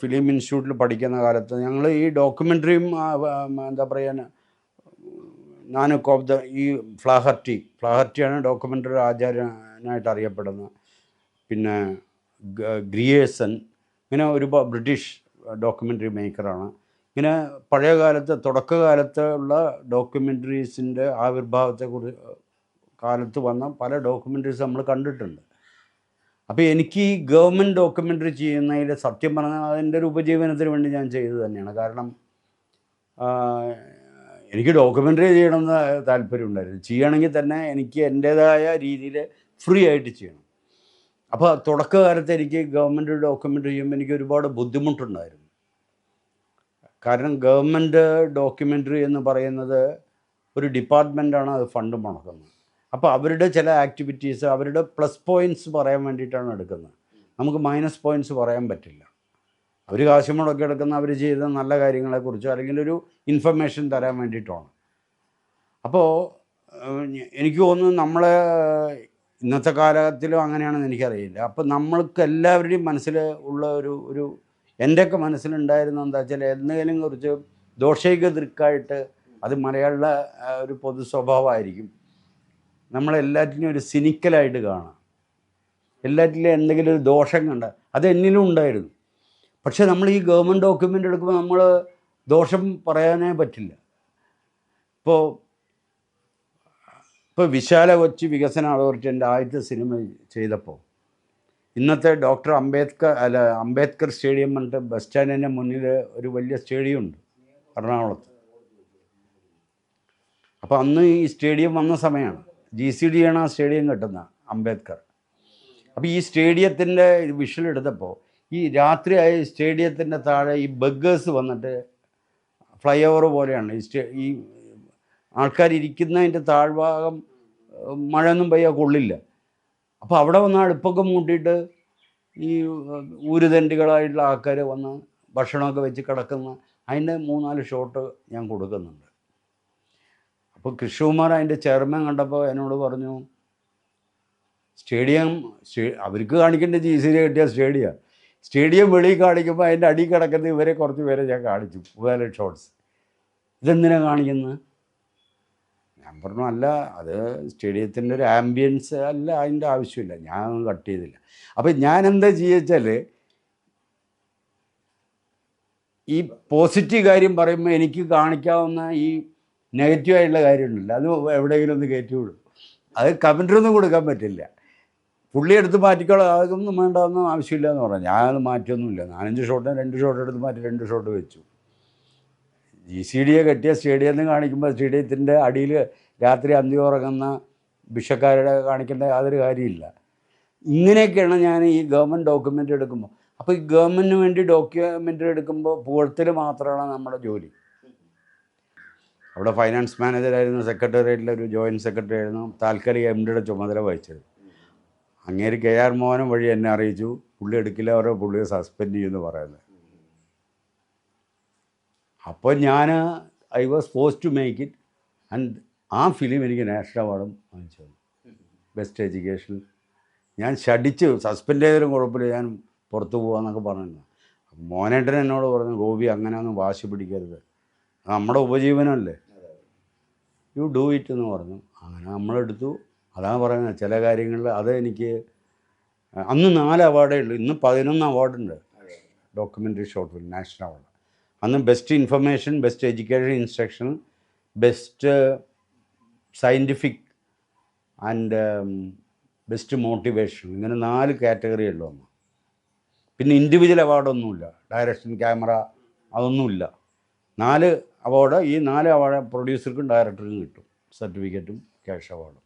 Film ഇൻസ്റ്റിറ്റ്യൂട്ടിൽ പഠിക്കുന്ന കാലത്ത് ഞങ്ങൾ ഈ ഡോക്യുമെൻ്ററിയും എന്താ പറയുക നാനക് ഓഫ് ദ ഈ ഫ്ലാഹർട്ടിയാണ് ഡോക്യുമെൻ്ററി ആചാര്യനായിട്ട് അറിയപ്പെടുന്നത്. പിന്നെ ഗ്രിയേസൺ, ഇങ്ങനെ ഒരുപാട് ബ്രിട്ടീഷ് ഡോക്യുമെൻ്ററി മേക്കറാണ്. ഇങ്ങനെ പഴയ കാലത്ത് തുടക്കകാലത്ത് ഉള്ള ഡോക്യുമെൻ്ററീസിൻ്റെ കാലത്ത് വന്ന പല ഡോക്യുമെൻ്ററീസ് നമ്മൾ കണ്ടിട്ടുണ്ട്. അപ്പോൾ എനിക്ക് ഈ ഗവൺമെൻറ് ഡോക്യുമെൻ്ററി ചെയ്യുന്നതിൽ സത്യം പറഞ്ഞാൽ അതിൻ്റെ ഒരു ഉപജീവനത്തിന് വേണ്ടി ഞാൻ ചെയ്തത് തന്നെയാണ്. കാരണം എനിക്ക് ഡോക്യുമെൻ്ററി ചെയ്യണമെന്ന് താല്പര്യമുണ്ടായിരുന്നു. ചെയ്യണമെങ്കിൽ തന്നെ എനിക്ക് എൻ്റേതായ രീതിയിൽ ഫ്രീ ആയിട്ട് ചെയ്യണം. അപ്പോൾ തുടക്കകാലത്ത് എനിക്ക് ഗവൺമെൻറ് ഡോക്യുമെൻ്ററി ചെയ്യുമ്പോൾ എനിക്ക് ഒരുപാട് ബുദ്ധിമുട്ടുണ്ടായിരുന്നു. കാരണം ഗവൺമെൻറ് ഡോക്യുമെൻ്ററി എന്ന് പറയുന്നത് ഒരു ഡിപ്പാർട്ട്മെൻറ്റാണ് അത് ഫണ്ട് മുടക്കുന്നത്. അപ്പോൾ അവരുടെ ചില ആക്ടിവിറ്റീസ്, അവരുടെ പ്ലസ് പോയിൻറ്റ്സ് പറയാൻ വേണ്ടിയിട്ടാണ് എടുക്കുന്നത്. നമുക്ക് മൈനസ് പോയിൻറ്റ്സ് പറയാൻ പറ്റില്ല. അവർ കാശ് മുടക്കി എടുക്കുന്ന അവർ ചെയ്ത നല്ല കാര്യങ്ങളെക്കുറിച്ചോ അല്ലെങ്കിൽ ഒരു ഇൻഫർമേഷൻ തരാൻ വേണ്ടിയിട്ടാണ്. അപ്പോൾ എനിക്ക് തോന്നുന്നു നമ്മളെ ഇന്നത്തെ കാലത്തിലും അങ്ങനെയാണെന്ന് എനിക്കറിയില്ല. അപ്പോൾ നമ്മൾക്ക് എല്ലാവരുടെയും മനസ്സിൽ ഉള്ള ഒരു എൻ്റെയൊക്കെ മനസ്സിലുണ്ടായിരുന്ന എന്താ വെച്ചാൽ എന്തെങ്കിലും കുറിച്ച് ദോഷൈക ദൃക്കായിട്ട്, അത് മലയാളിയുടെ ഒരു പൊതു സ്വഭാവമായിരിക്കും, നമ്മളെല്ലാറ്റിനും ഒരു സിനിക്കലായിട്ട് കാണാം. എല്ലാറ്റിലും എന്തെങ്കിലും ഒരു ദോഷം കണ്ട അത് എന്നിലും ഉണ്ടായിരുന്നു. പക്ഷേ നമ്മൾ ഈ ഗവൺമെൻറ് ഡോക്യുമെൻ്റ് എടുക്കുമ്പോൾ നമ്മൾ ദോഷം പറയാനേ പറ്റില്ല. ഇപ്പോൾ വിശാല കൊച്ചി വികസന അതോറിറ്റി എൻ്റെ ആദ്യത്തെ സിനിമ ചെയ്തപ്പോൾ ഇന്നത്തെ ഡോക്ടർ അംബേദ്കർ സ്റ്റേഡിയം പറഞ്ഞിട്ട് ബസ് സ്റ്റാൻഡിൻ്റെ മുന്നിൽ ഒരു വലിയ സ്റ്റേഡിയം ഉണ്ട് എറണാകുളത്ത്. അപ്പോൾ അന്ന് ഈ സ്റ്റേഡിയം വന്ന സമയമാണ്. GCD ആണ് ആ സ്റ്റേഡിയം കെട്ടുന്നത്, അംബേദ്കർ. അപ്പോൾ ഈ സ്റ്റേഡിയത്തിൻ്റെ വിഷ്വൽ എടുത്തപ്പോൾ ഈ രാത്രിയായ സ്റ്റേഡിയത്തിൻ്റെ താഴെ ഈ ബഗ്ഗേഴ്സ് വന്നിട്ട് ഫ്ലൈ ഓവർ പോലെയാണ് ഈ ആൾക്കാരിയ്ക്കുന്നതിൻ്റെ താഴ്ഭാഗം മഴയൊന്നും പെയ്യാൻ കൊള്ളില്ല. അപ്പോൾ അവിടെ വന്ന് അടുപ്പൊക്കെ മൂട്ടിയിട്ട് ഈ ഊരുതണ്ടികളായിട്ടുള്ള ആൾക്കാർ വന്ന് ഭക്ഷണമൊക്കെ വെച്ച് കിടക്കുന്ന അതിൻ്റെ 3-4 ഷോട്ട് ഞാൻ കൊടുക്കുന്നുണ്ട്. അപ്പോൾ കൃഷ്ണകുമാർ അതിൻ്റെ ചെയർമാൻ കണ്ടപ്പോൾ എന്നോട് പറഞ്ഞു, അവർക്ക് കാണിക്കേണ്ട GCD കിട്ടിയ സ്റ്റേഡിയം വെളിയിൽ കാണിക്കുമ്പോൾ അതിൻ്റെ അടി കിടക്കുന്ന ഇവരെ കുറച്ച് പേരെ ഞാൻ കാണിച്ചു, 3-4 ഷോട്ട്സ്. ഇതെന്തിനാണ് കാണിക്കുന്നത്? ഞാൻ പറഞ്ഞു, അല്ല, അത് സ്റ്റേഡിയത്തിൻ്റെ ഒരു ആംബിയൻസ് അല്ല, അതിൻ്റെ ആവശ്യമില്ല, ഞാൻ കട്ട് ചെയ്തില്ല. അപ്പോൾ ഞാൻ എന്താ ചെയ്യുവെച്ചാൽ ഈ പോസിറ്റീവ് കാര്യം പറയുമ്പോൾ എനിക്ക് കാണിക്കാവുന്ന ഈ നെഗറ്റീവായിട്ടുള്ള കാര്യമുണ്ടല്ലോ, അത് എവിടെയെങ്കിലും ഒന്ന് കയറ്റി വിടും. അത് കമൻറ്ററൊന്നും കൊടുക്കാൻ പറ്റില്ല. പുള്ളി എടുത്ത് മാറ്റിക്കോളാം, അതൊന്നും വേണ്ടാവുന്ന ആവശ്യമില്ല എന്ന് പറഞ്ഞു. ഞാനത് മാറ്റിയൊന്നുമില്ല. 4-5 ഷോട്ടിന് 2 ഷോട്ട് എടുത്ത് മാറ്റി 2 ഷോട്ട് വെച്ചു. GCD കെട്ടിയ സ്റ്റേഡിയം കാണിക്കുമ്പോൾ സ്റ്റേഡിയത്തിൻ്റെ അടിയിൽ രാത്രി അന്തി ഉറങ്ങുന്ന ഭിക്ഷക്കാരുടെ കാണിക്കേണ്ട യാതൊരു കാര്യമില്ല. ഇങ്ങനെയൊക്കെയാണ് ഞാൻ ഈ ഗവൺമെൻറ് ഡോക്യുമെൻ്റ് എടുക്കുമ്പോൾ. അപ്പോൾ ഈ ഗവൺമെൻറ്റിന് വേണ്ടി ഡോക്യുമെൻ്ററി എടുക്കുമ്പോൾ പുകഴ്ത്തൽ മാത്രമാണ് നമ്മുടെ ജോലി. അവിടെ ഫൈനാൻസ് മാനേജറായിരുന്നു, സെക്രട്ടേറിയറ്റിലെ ഒരു ജോയിൻറ്റ് സെക്രട്ടറി ആയിരുന്നു, താൽക്കാലിക MDയുടെ ചുമതല വഹിച്ചത്. അങ്ങേര് KR മോഹനം വഴി എന്നെ അറിയിച്ചു, പുള്ളി എടുക്കില്ല, അവരെ പുള്ളിയെ സസ്പെൻഡ് ചെയ്യുമെന്ന് പറയുന്നത്. അപ്പോൾ ഞാൻ I was forced to make it. And ആ ഫിലിം എനിക്ക് നാഷണൽ അവാർഡും വാങ്ങിച്ചു തന്നു, ബെസ്റ്റ് എഡ്യൂക്കേഷൻ. ഞാൻ ശടിച്ച് സസ്പെൻഡ് ചെയ്താലും കുഴപ്പമില്ല, ഞാൻ പുറത്തു പോകാമെന്നൊക്കെ പറഞ്ഞു. മോനേട്ടൻ എന്നോട് പറഞ്ഞു, ഗോപി അങ്ങനെയൊന്നും വാശി പിടിക്കരുത്, നമ്മുടെ ഉപജീവനമല്ലേ, യു ഡൂ ഇറ്റ് എന്ന് പറഞ്ഞു. അങ്ങനെ നമ്മളെടുത്തു. അതാണ് പറയുന്നത്, ചില കാര്യങ്ങളിൽ അത് എനിക്ക് അന്ന് 4 അവാർഡേ ഉള്ളൂ, ഇന്ന് 11 അവാർഡുണ്ട് documentary short film national award. അന്ന് best information, best education instruction, best scientific and best motivation, ഇങ്ങനെ 4 കാറ്റഗറി ഉള്ളൂ അന്ന്. പിന്നെ ഇൻഡിവിജ്വൽ അവാർഡൊന്നുമില്ല, ഡയറക്ഷൻ, ക്യാമറ, അതൊന്നുമില്ല. 4 അവാർഡ്. ഈ 4 അവാർഡ് പ്രൊഡ്യൂസർക്കും ഡയറക്ടർക്കും കിട്ടും, സർട്ടിഫിക്കറ്റും ക്യാഷ് അവാർഡും.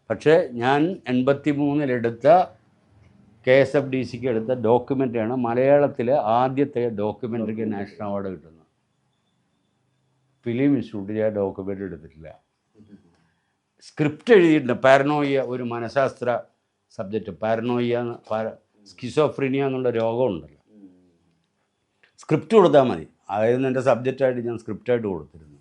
പക്ഷേ ഞാൻ 83-ലെടുത്ത KSFDCക്ക് എടുത്ത ഡോക്യുമെൻ്ററിയാണ് മലയാളത്തിലെ ആദ്യത്തെ ഡോക്യുമെൻ്ററിക്ക് നാഷണൽ അവാർഡ് കിട്ടുന്നത്. ഫിലിം ഇൻസ്റ്റിറ്റ്യൂട്ടിൽ ഞാൻ ഡോക്യുമെൻ്ററി എടുത്തിട്ടില്ല. സ്ക്രിപ്റ്റ് എഴുതിയിട്ടുണ്ട്. പാരനോയിയ, ഒരു മനഃശാസ്ത്ര സബ്ജക്റ്റ്, പാരനോയിയ, സ്കിസോഫ്രീനിയ എന്നുള്ള രോഗമുണ്ടല്ലോ. സ്ക്രിപ്റ്റ് കൊടുത്താൽ മതി, അതായിരുന്നു എൻ്റെ സബ്ജക്റ്റായിട്ട് ഞാൻ സ്ക്രിപ്റ്റായിട്ട് കൊടുത്തിരുന്നത്.